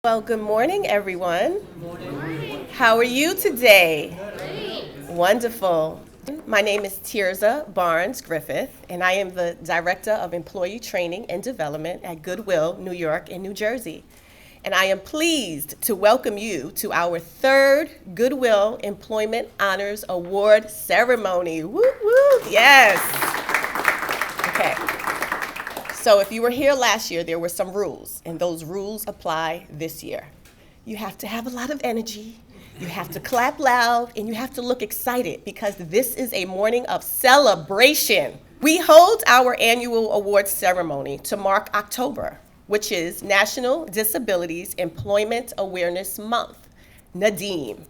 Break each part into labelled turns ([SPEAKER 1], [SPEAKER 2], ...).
[SPEAKER 1] Well, good morning, everyone. How are you today? Wonderful. My name is Tirza Barnes Griffith, and I am the Director of Employee Training and Development at Goodwill, New York and New Jersey. And I am pleased to welcome you to our third Goodwill Employment Honors Award ceremony. Woo woo, yes. Okay. So if you were here last year, there were some rules, and those rules apply this year. You have to have a lot of energy, you have to clap loud, and you have to look excited because this is a morning of celebration. We hold our annual awards ceremony to mark October, which is National Disabilities Employment Awareness Month, NADEEM.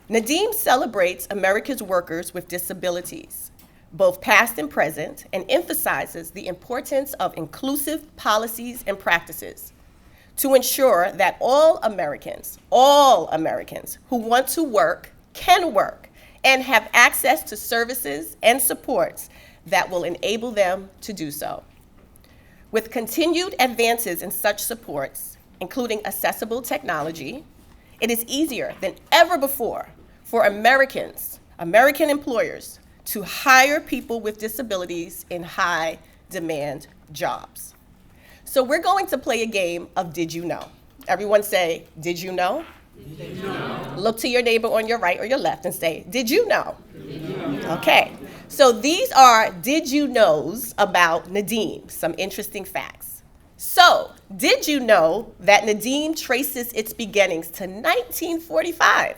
[SPEAKER 1] NADEEM celebrates America's workers with disabilities, both past and present, and emphasizes the importance of inclusive policies and practices to ensure that all Americans who want to work can work and have access to services and supports that will enable them to do so. With continued advances in such supports, including accessible technology, it is easier than ever before for American employers to hire people with disabilities in high-demand jobs. So we're going to play a game of Did You Know? Everyone say, did you know?
[SPEAKER 2] Did you know?
[SPEAKER 1] Look to your neighbor on your right or your left and say, did you know?
[SPEAKER 2] Did you know?
[SPEAKER 1] Okay, so these are Did You Knows about NADEEM, some interesting facts. So, did you know that NADEEM traces its beginnings to 1945?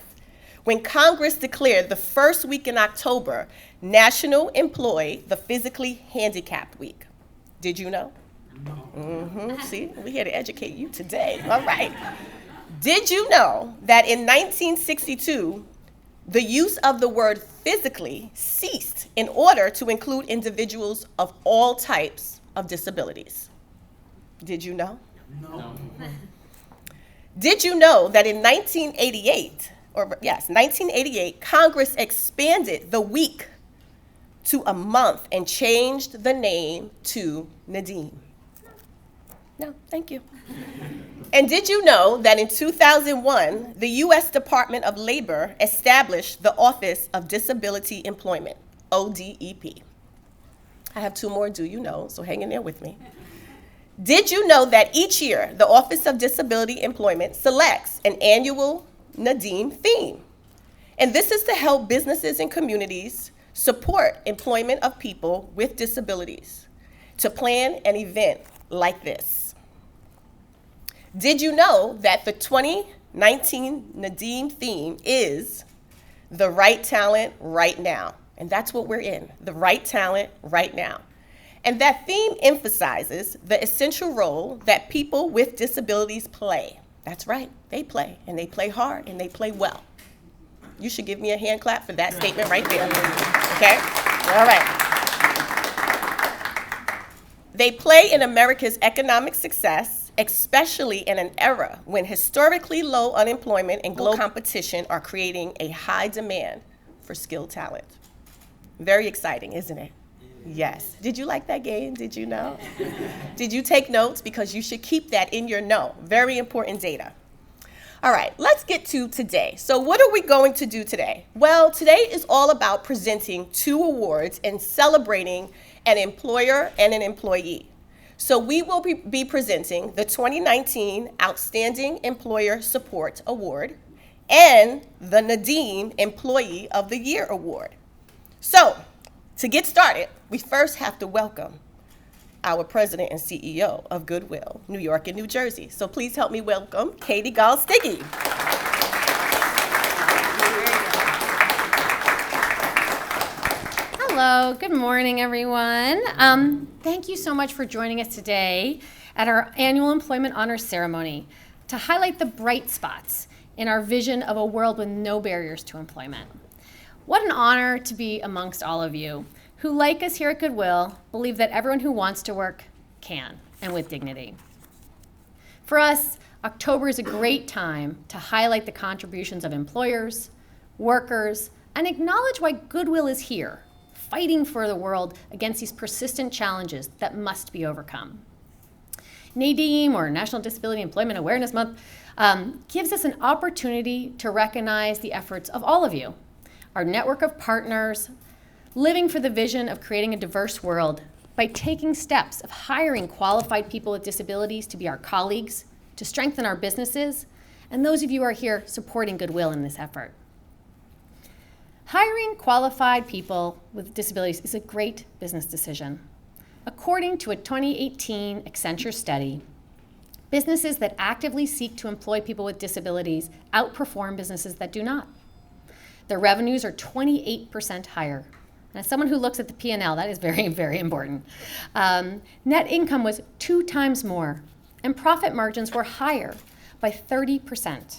[SPEAKER 1] When Congress declared the first week in October National Employ the Physically Handicapped Week. Did you know?
[SPEAKER 2] No.
[SPEAKER 1] See, we're here to educate you today. All right. Did you know that in 1962, the use of the word physically ceased in order to include individuals of all types of disabilities? Did you know?
[SPEAKER 2] No.
[SPEAKER 1] Did you know that in 1988, Congress expanded the week to a month and changed the name to NADEEM? No, thank you. And did you know that in 2001, the U.S. Department of Labor established the Office of Disability Employment, ODEP? I have two more do you know, so hang in there with me. Did you know that each year, the Office of Disability Employment selects an annual NADEEM theme? And this is to help businesses and communities support employment of people with disabilities, to plan an event like this. Did you know that the 2019 NADEEM theme is the right talent right now? And that's what we're in, the right talent right now. And that theme emphasizes the essential role that people with disabilities play. That's right, they play, and they play hard, and they play well. You should give me a hand clap for that statement right there, okay? All right. They play in America's economic success, especially in an era when historically low unemployment and global competition are creating a high demand for skilled talent. Very exciting, isn't it? Yes. Did you like that game? Did you know? Did you take notes? Because you should keep that in your know. Very important data. All right, let's get to today. So what are we going to do today? Well, today is all about presenting two awards and celebrating an employer and an employee. So we will be presenting the 2019 Outstanding Employer Support Award and the NADEEM Employee of the Year Award. So, to get started, we first have to welcome our president and CEO of Goodwill, New York and New Jersey. So please help me welcome Katie Gall-Stiggy.
[SPEAKER 3] Hello, good morning, everyone. Thank you so much for joining us today at our annual Employment Honors Ceremony to highlight the bright spots in our vision of a world with no barriers to employment. What an honor to be amongst all of you who, like us here at Goodwill, believe that everyone who wants to work can, and with dignity. For us, October is a great time to highlight the contributions of employers, workers, and acknowledge why Goodwill is here, fighting for the world against these persistent challenges that must be overcome. NADEEM, or National Disability Employment Awareness Month, gives us an opportunity to recognize the efforts of all of you, our network of partners, living for the vision of creating a diverse world by taking steps of hiring qualified people with disabilities to be our colleagues, to strengthen our businesses, and those of you who are here supporting Goodwill in this effort. Hiring qualified people with disabilities is a great business decision. According to a 2018 Accenture study, businesses that actively seek to employ people with disabilities outperform businesses that do not. Their revenues are 28% higher. And as someone who looks at the P&L, that is very, very important. Net income was 2 times more, and profit margins were higher by 30%.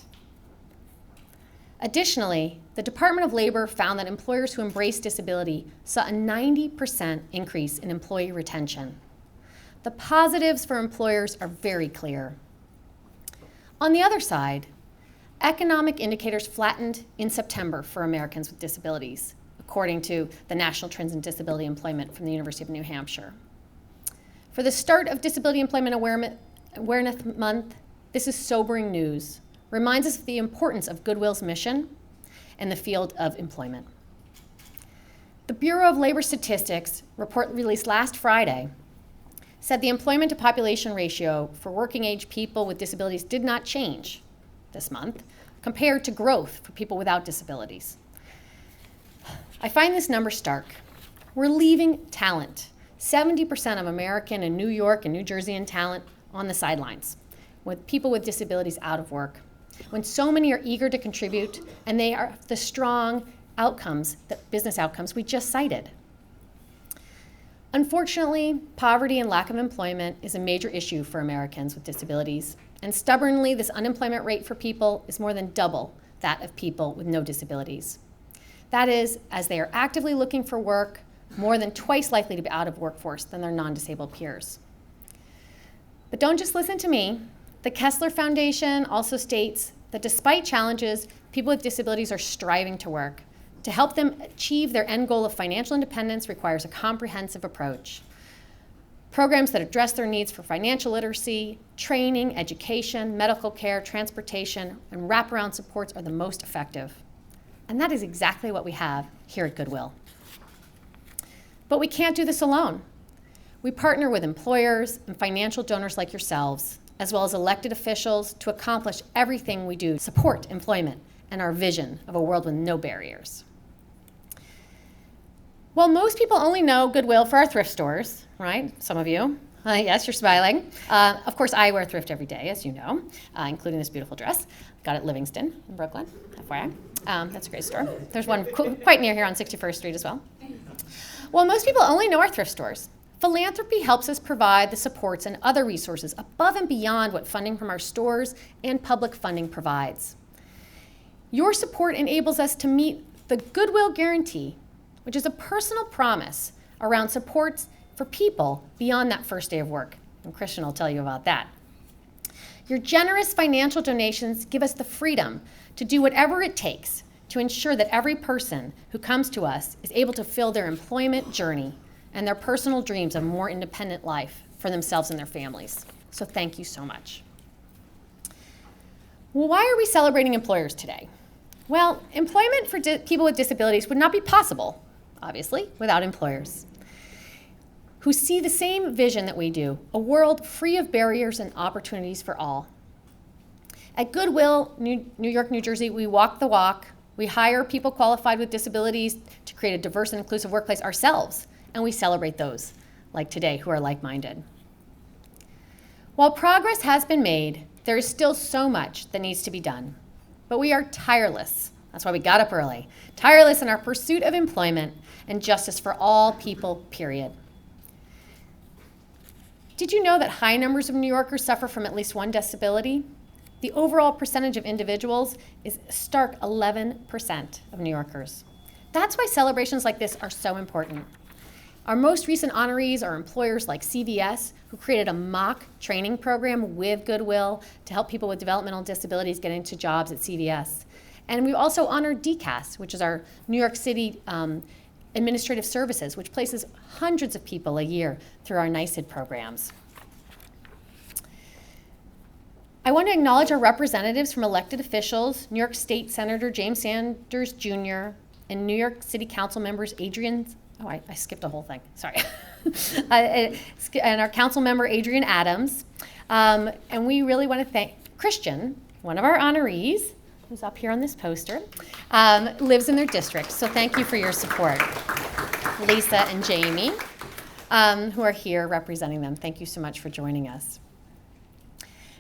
[SPEAKER 3] Additionally, the Department of Labor found that employers who embrace disability saw a 90% increase in employee retention. The positives for employers are very clear. On the other side, economic indicators flattened in September for Americans with disabilities, according to the National Trends in Disability Employment from the University of New Hampshire. For the start of Disability Employment Awareness Month, this is sobering news. Reminds us of the importance of Goodwill's mission in the field of employment. The Bureau of Labor Statistics report released last Friday said the employment to population ratio for working age people with disabilities did not change this month compared to growth for people without disabilities. I find this number stark. We're leaving talent, 70% of American and New York and New Jersey talent on the sidelines, with people with disabilities out of work, when so many are eager to contribute, and they are the strong outcomes, the business outcomes we just cited. Unfortunately, poverty and lack of employment is a major issue for Americans with disabilities, and stubbornly, this unemployment rate for people is more than double that of people with no disabilities. That is, as they are actively looking for work, more than twice likely to be out of workforce than their non-disabled peers. But don't just listen to me. The Kessler Foundation also states that despite challenges, people with disabilities are striving to work. To help them achieve their end goal of financial independence requires a comprehensive approach. Programs that address their needs for financial literacy, training, education, medical care, transportation, and wraparound supports are the most effective. And that is exactly what we have here at Goodwill. But we can't do this alone. We partner with employers and financial donors like yourselves, as well as elected officials, to accomplish everything we do to support employment and our vision of a world with no barriers. Well, most people only know Goodwill for our thrift stores, right? Some of you. Yes, you're smiling. Of course, I wear thrift every day, as you know, including this beautiful dress. Got it at Livingston in Brooklyn, FYI. That's a great store. There's one quite near here on 61st Street as well. Well, most people only know our thrift stores. Philanthropy helps us provide the supports and other resources above and beyond what funding from our stores and public funding provides. Your support enables us to meet the Goodwill Guarantee, which is a personal promise around supports for people beyond that first day of work. And Christian will tell you about that. Your generous financial donations give us the freedom to do whatever it takes to ensure that every person who comes to us is able to fill their employment journey and their personal dreams of a more independent life for themselves and their families. So thank you so much. Well, why are we celebrating employers today? Well, employment for people with disabilities would not be possible, obviously, without employers who see the same vision that we do, a world free of barriers and opportunities for all. At Goodwill, New York, New Jersey, we walk the walk. We hire people qualified with disabilities to create a diverse and inclusive workplace ourselves, and we celebrate those, like today, who are like-minded. While progress has been made, there is still so much that needs to be done. But we are tireless. That's why we got up early. Tireless in our pursuit of employment and justice for all people, period. Did you know that high numbers of New Yorkers suffer from at least one disability? The overall percentage of individuals is a stark 11% of New Yorkers. That's why celebrations like this are so important. Our most recent honorees are employers like CVS, who created a mock training program with Goodwill to help people with developmental disabilities get into jobs at CVS. And we also honored DCAS, which is our New York City Administrative Services, which places hundreds of people a year through our NYSID programs. I want to acknowledge our representatives from elected officials, New York State Senator James Sanders Jr. and New York City Council members I skipped a whole thing, sorry. And our council member Adrian Adams. And we really want to thank Christian, one of our honorees, who's up here on this poster, lives in their district. So thank you for your support. Lisa and Jamie, who are here representing them. Thank you so much for joining us.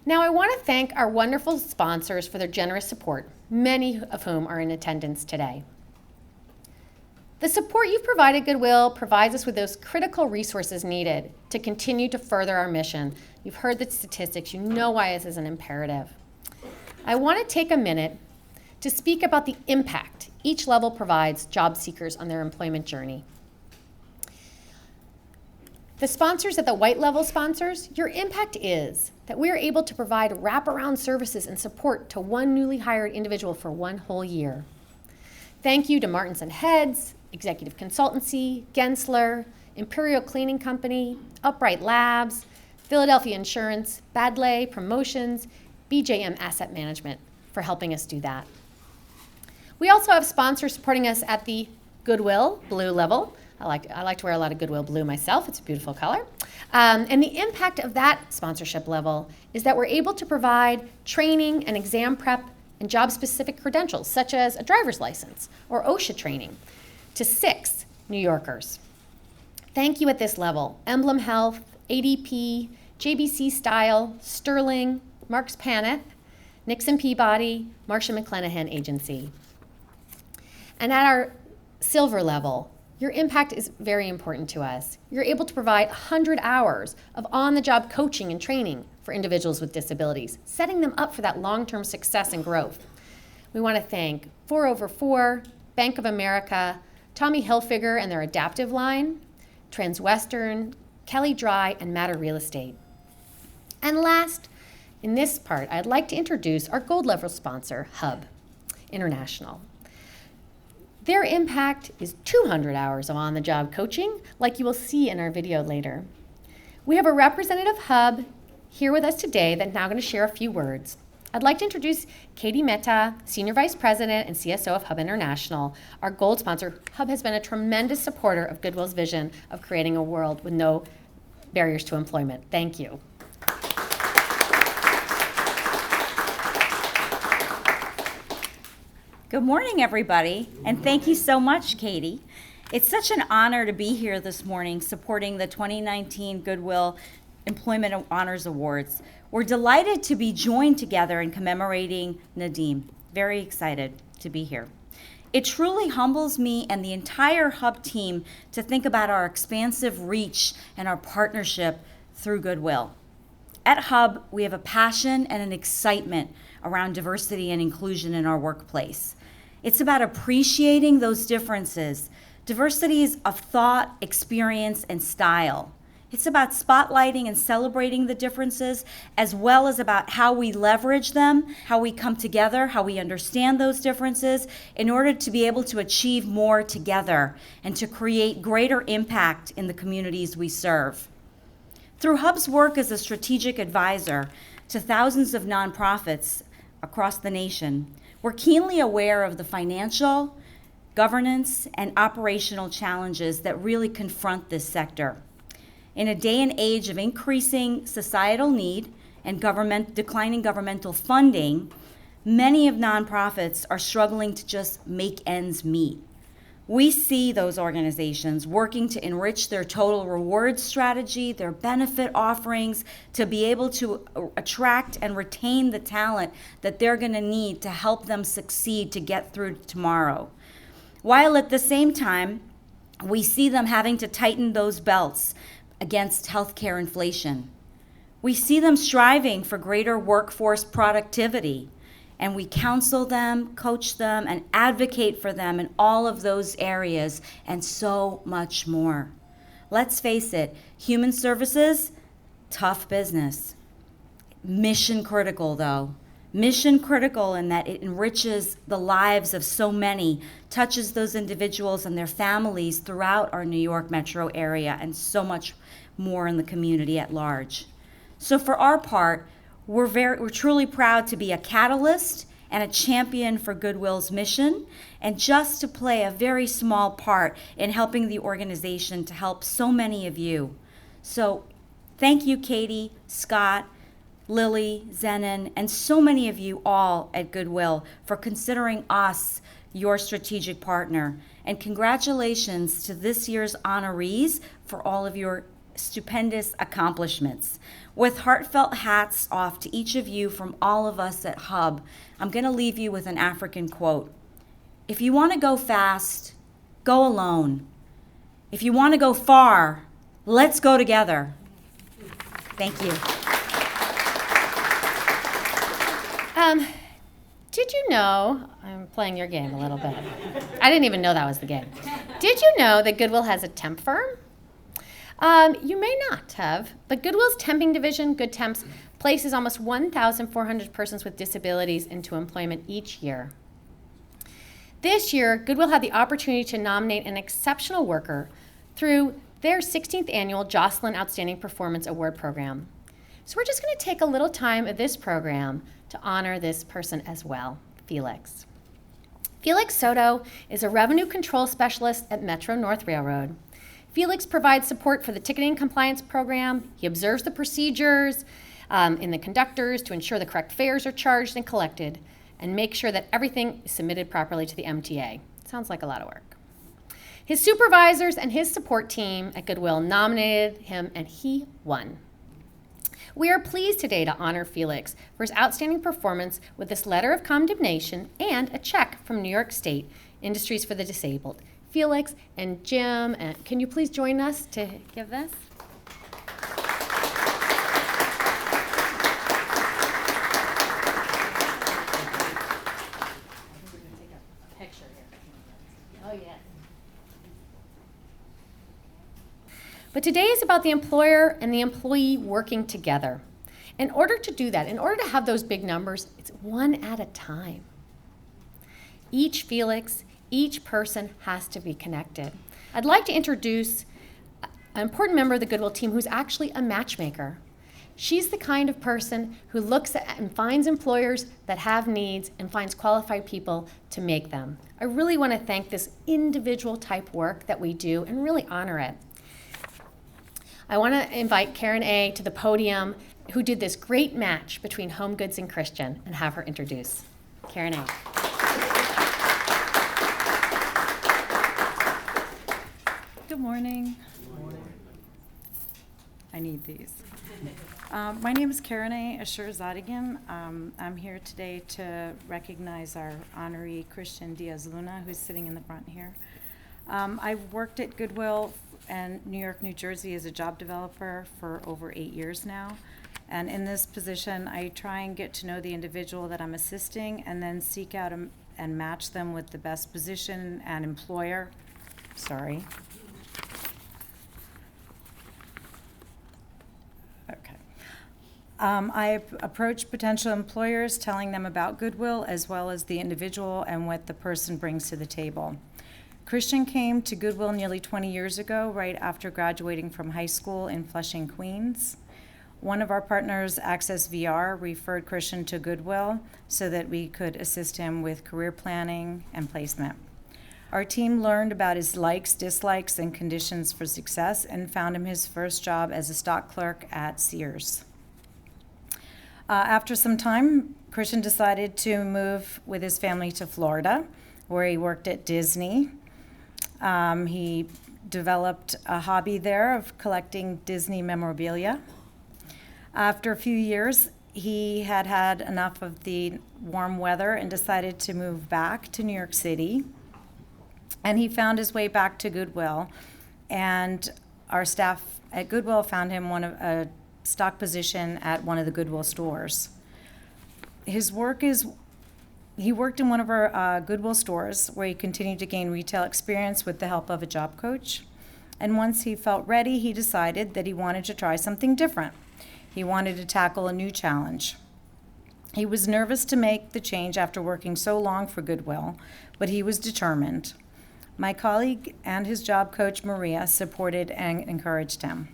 [SPEAKER 3] Now, I want to thank our wonderful sponsors for their generous support, many of whom are in attendance today. The support you've provided Goodwill provides us with those critical resources needed to continue to further our mission. You've heard the statistics. You know why this is an imperative. I want to take a minute to speak about the impact each level provides job seekers on their employment journey. The sponsors at the white level sponsors, your impact is that we are able to provide wraparound services and support to one newly hired individual for one whole year. Thank you to Martins and Heads, Executive Consultancy, Gensler, Imperial Cleaning Company, Upright Labs, Philadelphia Insurance, Badley Promotions, BJM Asset Management for helping us do that. We also have sponsors supporting us at the Goodwill Blue level. I like to wear a lot of Goodwill Blue myself. It's a beautiful color. And the impact of that sponsorship level is that we're able to provide training and exam prep and job-specific credentials, such as a driver's license or OSHA training, to 6 New Yorkers. Thank you at this level: Emblem Health, ADP, JBC Style, Sterling, Marks Paneth, Nixon Peabody, Marsha McClenahan Agency. And at our silver level, your impact is very important to us. You're able to provide 100 hours of on-the-job coaching and training for individuals with disabilities, setting them up for that long-term success and growth. We want to thank 4over4, Bank of America, Tommy Hilfiger and their Adaptive line, Transwestern, Kelly Dry, and Matter Real Estate. And last, in this part, I'd like to introduce our gold level sponsor, Hub International. Their impact is 200 hours of on-the-job coaching, like you will see in our video later. We have a representative Hub here with us today that's now going to share a few words. I'd like to introduce Katie Mehta, Senior Vice President and CSO of Hub International, our gold sponsor. Hub has been a tremendous supporter of Goodwill's vision of creating a world with no barriers to employment. Thank you.
[SPEAKER 2] Good morning, everybody, and thank you so much, Katie. It's such an honor to be here this morning supporting the 2019 Goodwill Employment Honors Awards. We're delighted to be joined together in commemorating Nadeem. Very excited to be here. It truly humbles me and the entire Hub team to think about our expansive reach and our partnership through Goodwill. At Hub, we have a passion and an excitement around diversity and inclusion in our workplace. It's about appreciating those differences, diversities of thought, experience, and style. It's about spotlighting and celebrating the differences, as well as about how we leverage them, how we come together, how we understand those differences in order to be able to achieve more together and to create greater impact in the communities we serve. Through Hub's work as a strategic advisor to thousands of nonprofits across the nation, we're keenly aware of the financial, governance, and operational challenges that really confront this sector. In a day and age of increasing societal need and declining governmental funding, many of nonprofits are struggling to just make ends meet. We see those organizations working to enrich their total reward strategy, their benefit offerings, to be able to attract and retain the talent that they're going to need to help them succeed to get through tomorrow. While at the same time, we see them having to tighten those belts against healthcare inflation. We see them striving for greater workforce productivity, and we counsel them, coach them, and advocate for them in all of those areas and so much more. Let's face it, human services, tough business. Mission critical, though. Mission critical in that it enriches the lives of so many, touches those individuals and their families throughout our New York metro area, and so much more in the community at large. So for our part, We're truly proud to be a catalyst and a champion for Goodwill's mission, and just to play a very small part in helping the organization to help so many of you. So thank you, Katie, Scott, Lily, Zenon, and so many of you all at Goodwill for considering us your strategic partner. And congratulations to this year's honorees for all of your stupendous accomplishments. With heartfelt hats off to each of you from all of us at Hub, I'm going to leave you with an African quote. If you want to go fast, go alone. If you want to go far, let's go together. Thank you.
[SPEAKER 3] Did you know, I'm playing your game a little bit. I didn't even know that was the game. Did you know that Goodwill has a temp firm? You may not have, but Goodwill's temping division, Good Temps, places almost 1,400 persons with disabilities into employment each year. This year, Goodwill had the opportunity to nominate an exceptional worker through their 16th annual Jocelyn Outstanding Performance Award program. So we're just going to take a little time of this program to honor this person as well, Felix. Felix Soto is a revenue control specialist at Metro North Railroad. Felix provides support for the ticketing compliance program. He observes the procedures in the conductors to ensure the correct fares are charged and collected, and make sure that everything is submitted properly to the MTA. Sounds like a lot of work. His supervisors and his support team at Goodwill nominated him, and he won. We are pleased today to honor Felix for his outstanding performance with this letter of commendation and a check from New York State Industries for the Disabled. Felix and Jim, can you please join us to give this? But today is about the employer and the employee working together. In order to do that, in order to have those big numbers, it's one at a time. Each Felix, each person has to be connected. I'd like to introduce an important member of the Goodwill team who's actually a matchmaker. She's the kind of person who looks at and finds employers that have needs and finds qualified people to make them. I really want to thank this individual type work that we do and really honor it. I want to invite Karen A. to the podium, who did this great match between Home Goods and Christian, and have her introduce. Karen A.
[SPEAKER 4] Good morning. I need these. My name is Karen A. Ashur-Zadigan. I'm here today to recognize our honoree, Christian Diaz-Luna, who's sitting in the front here. I've worked at Goodwill and New York, New Jersey as a job developer for over 8 years now. And in this position, I try and get to know the individual that I'm assisting and then seek out and match them with the best position and employer. Sorry. Okay. I approach potential employers telling them about Goodwill as well as the individual and what the person brings to the table. Christian came to Goodwill nearly 20 years ago, right after graduating from high school in Flushing, Queens. One of our partners, Access VR, referred Christian to Goodwill so that we could assist him with career planning and placement. Our team learned about his likes, dislikes, and conditions for success and found him his first job as a stock clerk at Sears. After some time, Christian decided to move with his family to Florida, where he worked at Disney. He developed a hobby there of collecting Disney memorabilia. After a few years, he had had enough of the warm weather and decided to move back to New York City. And he found his way back to Goodwill. And our staff at Goodwill found him a stock position at one of the Goodwill stores. He worked in one of our Goodwill stores where he continued to gain retail experience with the help of a job coach. And once he felt ready, he decided that he wanted to try something different. He wanted to tackle a new challenge. He was nervous to make the change after working so long for Goodwill, but he was determined. My colleague and his job coach, Maria, supported and encouraged him.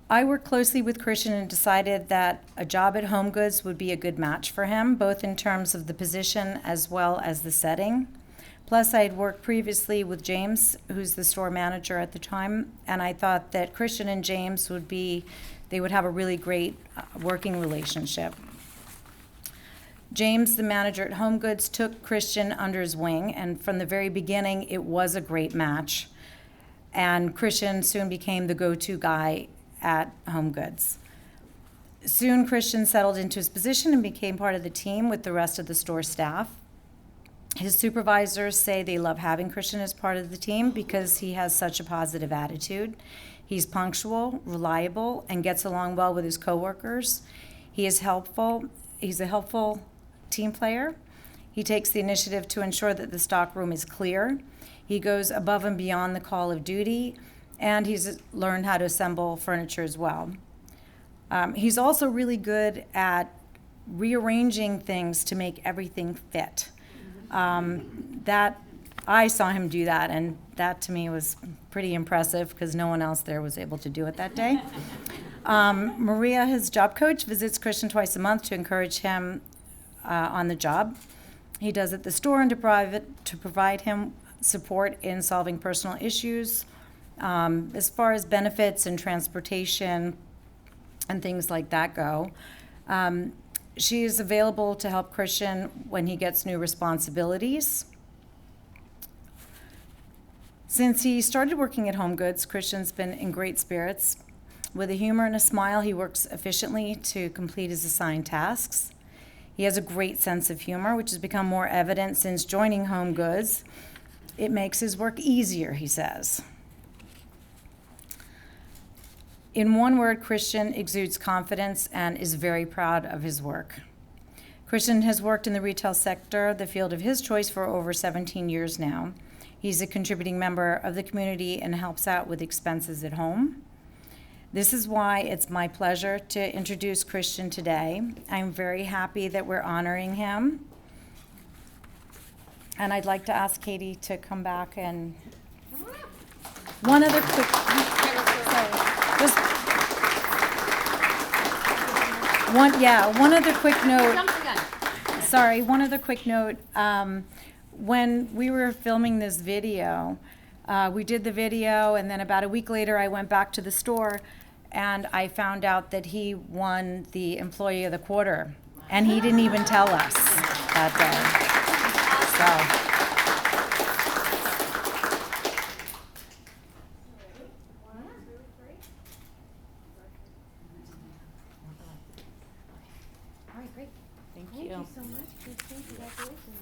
[SPEAKER 4] I worked closely with Christian and decided that a job at Home Goods would be a good match for him, both in terms of the position as well as the setting. Plus, I had worked previously with James, who's the store manager at the time, and I thought that Christian and James they would have a really great working relationship. James, the manager at Home Goods, took Christian under his wing, and from the very beginning, it was a great match. And Christian soon became the go-to guy at Home Goods. Soon, Christian settled into his position and became part of the team with the rest of the store staff. His supervisors say they love having Christian as part of the team because he has such a positive attitude. He's punctual, reliable, and gets along well with his coworkers. He's a helpful team player. He takes the initiative to ensure that the stockroom is clear. He goes above and beyond the call of duty, and he's learned how to assemble furniture as well. He's also really good at rearranging things to make everything fit. That I saw him do that, and that to me was pretty impressive because no one else there was able to do it that day. Maria, his job coach, visits Christian twice a month to encourage him on the job. He does at the store and to provide him support in solving personal issues as far as benefits and transportation and things like that go. She is available to help Christian when he gets new responsibilities. Since he started working at Home Goods, Christian's been in great spirits. With a humor and a smile, he works efficiently to complete his assigned tasks. He has a great sense of humor, which has become more evident since joining Home Goods. It makes his work easier, he says. In one word, Christian exudes confidence and is very proud of his work. Christian has worked in the retail sector, the field of his choice, for over 17 years now. He's a contributing member of the community and helps out with expenses at home. This is why it's my pleasure to introduce Christian today. I'm very happy that we're honoring him. And I'd like to ask Katie to come back and one other quick one other quick note. Sorry, one other quick note. When we were filming this video, we did the video, and then about a week later, I went back to the store, and I found out that he won the Employee of the Quarter, and he didn't even tell us that day. So.
[SPEAKER 3] All right, great.
[SPEAKER 2] Thank
[SPEAKER 3] Thank you so much, Kristen. Congratulations.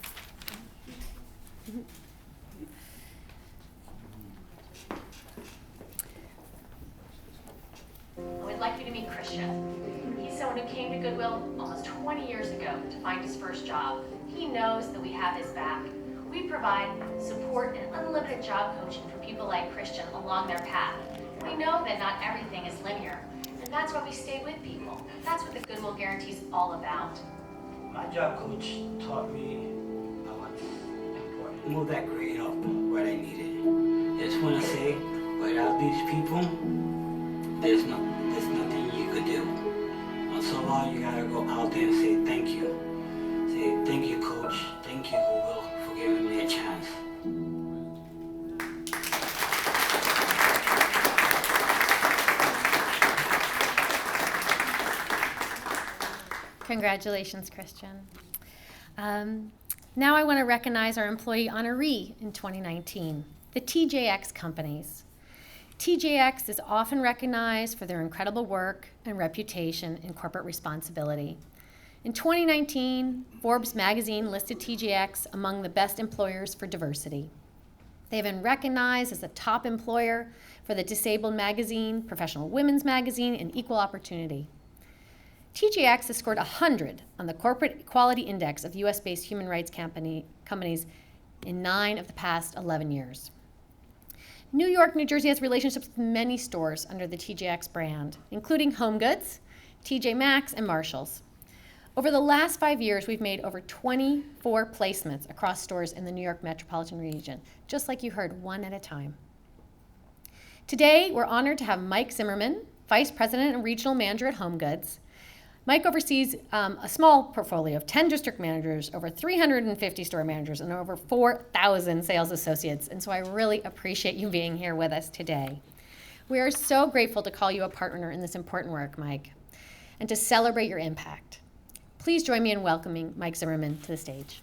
[SPEAKER 5] We'd like you to meet Christian. He's someone who came to Goodwill almost 20 years ago to find his first job. He knows that we have his back. We provide support and unlimited job coaching for people like Christian along their path. We know that not everything is linear, and that's why we stay with people. That's what the Goodwill Guarantee is all about.
[SPEAKER 6] My job coach taught me what's important. Move that grade up where I need it. Just want to say, without these people, there's nothing you could do. So long, you gotta go out there and say thank you. Say thank you, coach. Thank you, Goodwill, for giving me a chance.
[SPEAKER 3] Congratulations, Christian. Now I want to recognize our employee honoree in 2019, the TJX companies. TJX is often recognized for their incredible work and reputation in corporate responsibility. In 2019, Forbes magazine listed TJX among the best employers for diversity. They've been recognized as a top employer for the Disabled Magazine, Professional Women's Magazine, and Equal Opportunity. TJX has scored 100 on the Corporate Equality Index of US-based human rights companies in 9 of the past 11 years. New York, New Jersey has relationships with many stores under the TJX brand, including Home Goods, TJ Maxx, and Marshalls. Over the last 5 years, we've made over 24 placements across stores in the New York metropolitan region, just like you heard, one at a time. Today, we're honored to have Mike Zimmerman, Vice President and Regional Manager at Home Goods. Mike oversees a small portfolio of 10 district managers, over 350 store managers, and over 4,000 sales associates. And so I really appreciate you being here with us today. We are so grateful to call you a partner in this important work, Mike, and to celebrate your impact. Please join me in welcoming Mike Zimmerman to the stage.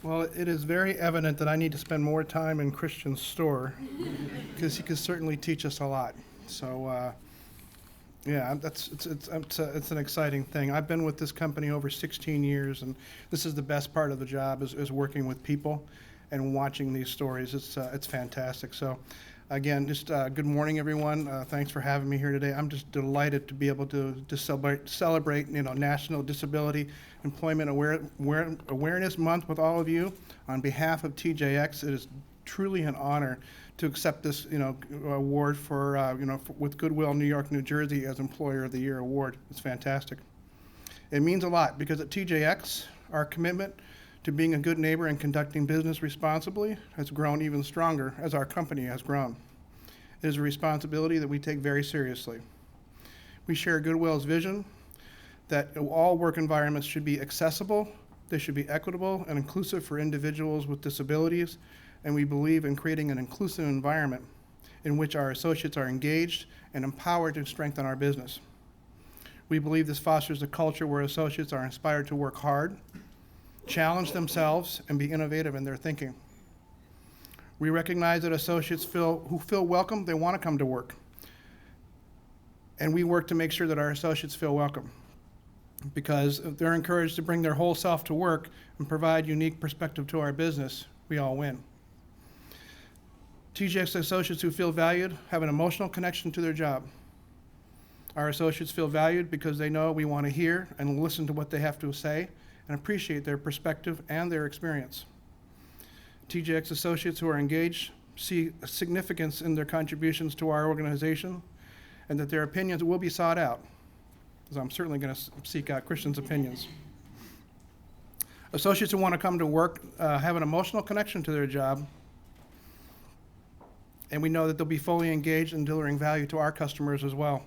[SPEAKER 7] Well, it is very evident that I need to spend more time in Christian's store because he can certainly teach us a lot. So, yeah, it's an exciting thing. I've been with this company over 16 years, and this is the best part of the job is working with people and watching these stories. It's fantastic. So, again, just good morning, everyone. Thanks for having me here today. I'm just delighted to be able to celebrate National Disability Employment Awareness Month with all of you. On behalf of TJX, it is truly an honor to accept this award for with Goodwill New York, New Jersey as Employer of the Year award. It's fantastic. It means a lot because at TJX, our commitment to being a good neighbor and conducting business responsibly has grown even stronger as our company has grown. It is a responsibility that we take very seriously. We share Goodwill's vision that all work environments should be accessible, they should be equitable and inclusive for individuals with disabilities, and we believe in creating an inclusive environment in which our associates are engaged and empowered to strengthen our business. We believe this fosters a culture where associates are inspired to work hard, challenge themselves, and be innovative in their thinking. We recognize that associates who feel welcome, they want to come to work. And we work to make sure that our associates feel welcome because if they're encouraged to bring their whole self to work and provide unique perspective to our business, we all win. TJX associates who feel valued have an emotional connection to their job. Our associates feel valued because they know we want to hear and listen to what they have to say and appreciate their perspective and their experience. TJX associates who are engaged see significance in their contributions to our organization and that their opinions will be sought out, because I'm certainly going to seek out Christian's opinions. Associates who want to come to work have an emotional connection to their job, and we know that they'll be fully engaged in delivering value to our customers as well.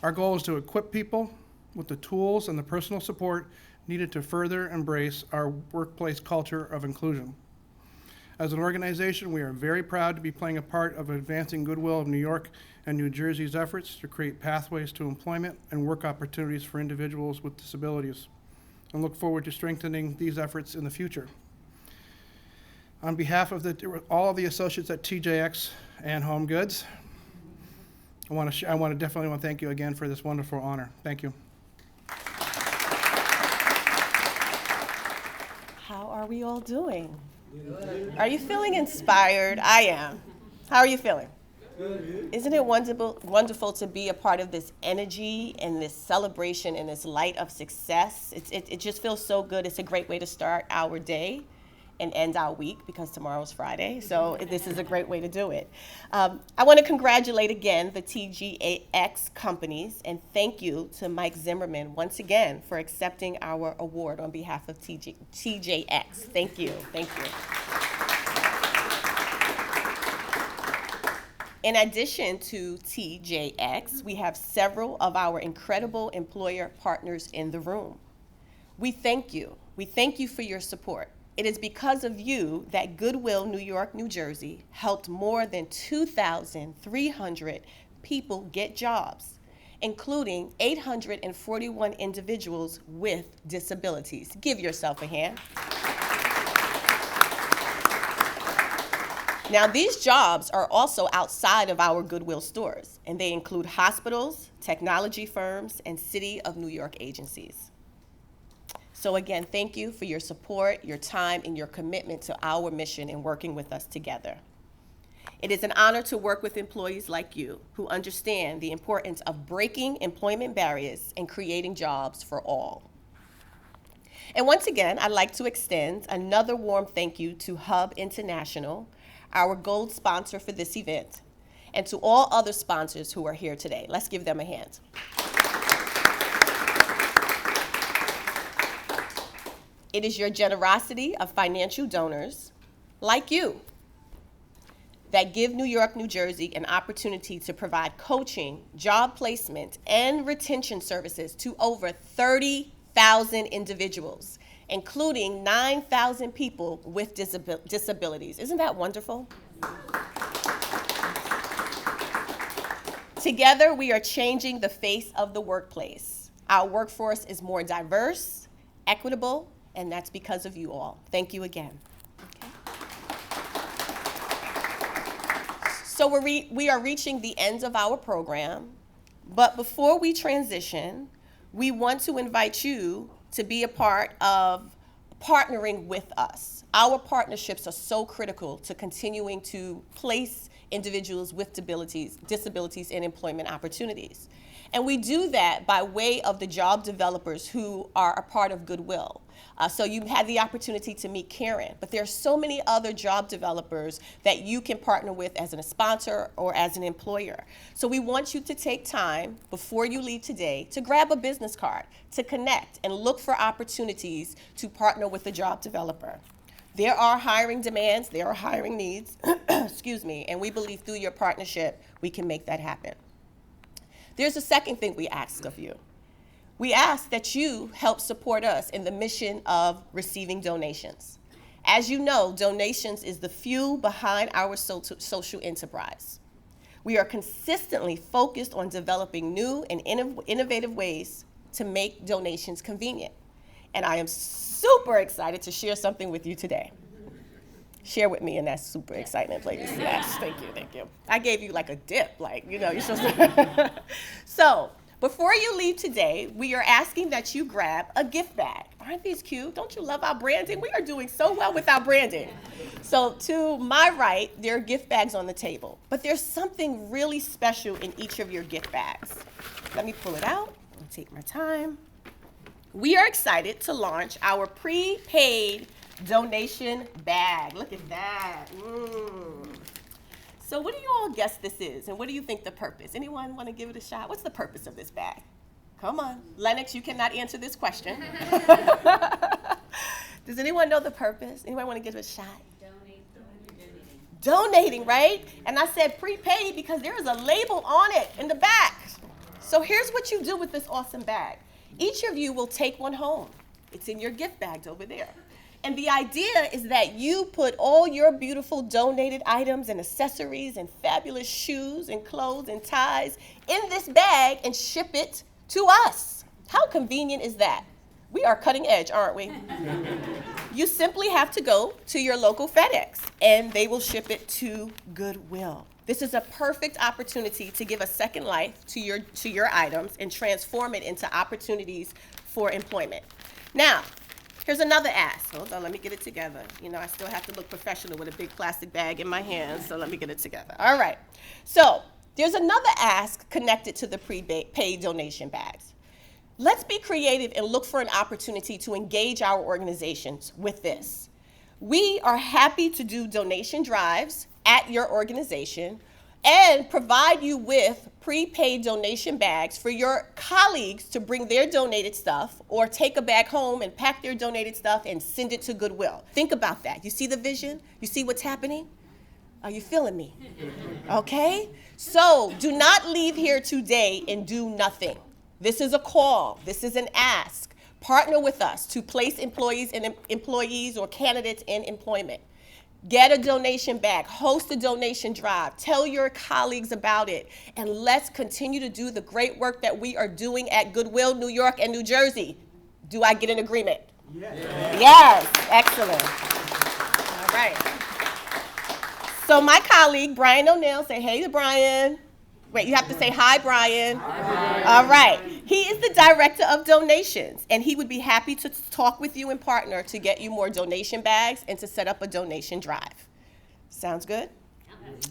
[SPEAKER 7] Our goal is to equip people with the tools and the personal support needed to further embrace our workplace culture of inclusion. As an organization, we are very proud to be playing a part of advancing Goodwill of New York and New Jersey's efforts to create pathways to employment and work opportunities for individuals with disabilities, and look forward to strengthening these efforts in the future. On behalf of all of the associates at TJX and Home Goods, I definitely want to thank you again for this wonderful honor. Thank you.
[SPEAKER 1] How are we all doing? Good. Are you feeling inspired? I am. How are you feeling? Good. Isn't it wonderful to be a part of this energy and this celebration and this light of success? It just feels so good. It's a great way to start our day and end our week because tomorrow's Friday. So this is a great way to do it. I want to congratulate again the TJX companies and thank you to Mike Zimmerman once again for accepting our award on behalf of TJX. Thank you. Thank you. In addition to TJX, we have several of our incredible employer partners in the room. We thank you. We thank you for your support. It is because of you that Goodwill New York, New Jersey helped more than 2,300 people get jobs, including 841 individuals with disabilities. Give yourself a hand. Now, these jobs are also outside of our Goodwill stores, and they include hospitals, technology firms, and City of New York agencies. So again, thank you for your support, your time, and your commitment to our mission in working with us together. It is an honor to work with employees like you who understand the importance of breaking employment barriers and creating jobs for all. And once again, I'd like to extend another warm thank you to Hub International, our gold sponsor for this event, and to all other sponsors who are here today. Let's give them a hand. It is your generosity of financial donors like you that give New York, New Jersey an opportunity to provide coaching, job placement, and retention services to over 30,000 individuals, including 9,000 people with disabilities. Isn't that wonderful? Together, we are changing the face of the workplace. Our workforce is more diverse, equitable, and that's because of you all. Thank you again. So we are reaching the end of our program, but before we transition, we want to invite you to be a part of partnering with us. Our partnerships are so critical to continuing to place individuals with disabilities in employment opportunities. And we do that by way of the job developers who are a part of Goodwill. So you had the opportunity to meet Karen, but there are so many other job developers that you can partner with as a sponsor or as an employer. So we want you to take time before you leave today to grab a business card, to connect and look for opportunities to partner with a job developer. There are hiring demands, there are hiring needs, excuse me, and we believe through your partnership, we can make that happen. There's a second thing we ask of you. We ask that you help support us in the mission of receiving donations. As you know, donations is the fuel behind our social enterprise. We are consistently focused on developing new and innovative ways to make donations convenient. And I am super excited to share something with you today. Share with me in that super excitement, please. Yes, thank you. I gave you like a dip, you're supposed to. So, before you leave today, we are asking that you grab a gift bag. Aren't these cute? Don't you love our branding? We are doing so well with our branding. So to my right, there are gift bags on the table, but there's something really special in each of your gift bags. Let me pull it out and take my time. We are excited to launch our prepaid donation bag. Look at that. So what do you all guess this is, and what do you think the purpose? Anyone want to give it a shot? What's the purpose of this bag? Come on. Lennox, you cannot answer this question. Does anyone know the purpose? Anyone want to give it a shot? Donating, right? And I said prepaid because there is a label on it in the back. So here's what you do with this awesome bag. Each of you will take one home. It's in your gift bags over there. And the idea is that you put all your beautiful donated items and accessories and fabulous shoes and clothes and ties in this bag and ship it to us. How convenient is that? We are cutting edge, aren't we? You simply have to go to your local FedEx and they will ship it to Goodwill. This is a perfect opportunity to give a second life to your items and transform it into opportunities for employment. Now, here's another ask. Hold on, let me get it together. I still have to look professional with a big plastic bag in my hand, so let me get it together. All right. So there's another ask connected to the prepaid donation bags. Let's be creative and look for an opportunity to engage our organizations with this. We are happy to do donation drives at your organization and provide you with prepaid donation bags for your colleagues to bring their donated stuff or take a bag home and pack their donated stuff and send it to Goodwill. Think about that. You see the vision? You see what's happening? Are you feeling me? Okay? So do not leave here today and do nothing. This is a call. This is an ask. Partner with us to place employees or candidates in employment. Get a donation bag, host a donation drive, tell your colleagues about it, and let's continue to do the great work that we are doing at Goodwill, New York, and New Jersey. Do I get an agreement? Yes, excellent. All right. So my colleague, Brian O'Neill, say hey to Brian. Wait, you have to say hi, Brian. Hi. All right. He is the director of donations, and he would be happy to talk with you and partner to get you more donation bags and to set up a donation drive. Sounds good?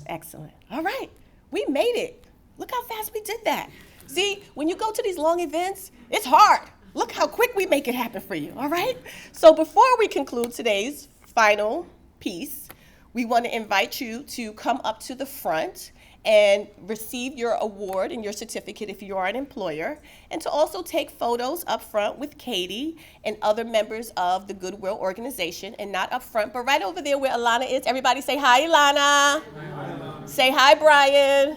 [SPEAKER 1] Excellent. All right. We made it. Look how fast we did that. See, when you go to these long events, it's hard. Look how quick we make it happen for you, all right? So before we conclude today's final piece, we want to invite you to come up to the front and receive your award and your certificate if you are an employer, and to also take photos up front with Katie and other members of the Goodwill organization, and not up front, but right over there where Alana is. Everybody say hi, Alana. Hi. Say hi, Brian.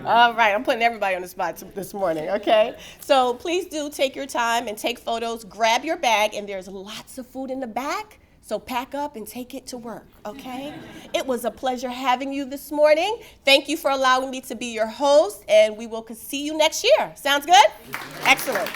[SPEAKER 1] All right, I'm putting everybody on the spot this morning, okay? So please do take your time and take photos. Grab your bag, and there's lots of food in the back. So pack up and take it to work, okay? It was a pleasure having you this morning. Thank you for allowing me to be your host, and we will see you next year. Sounds good? Excellent.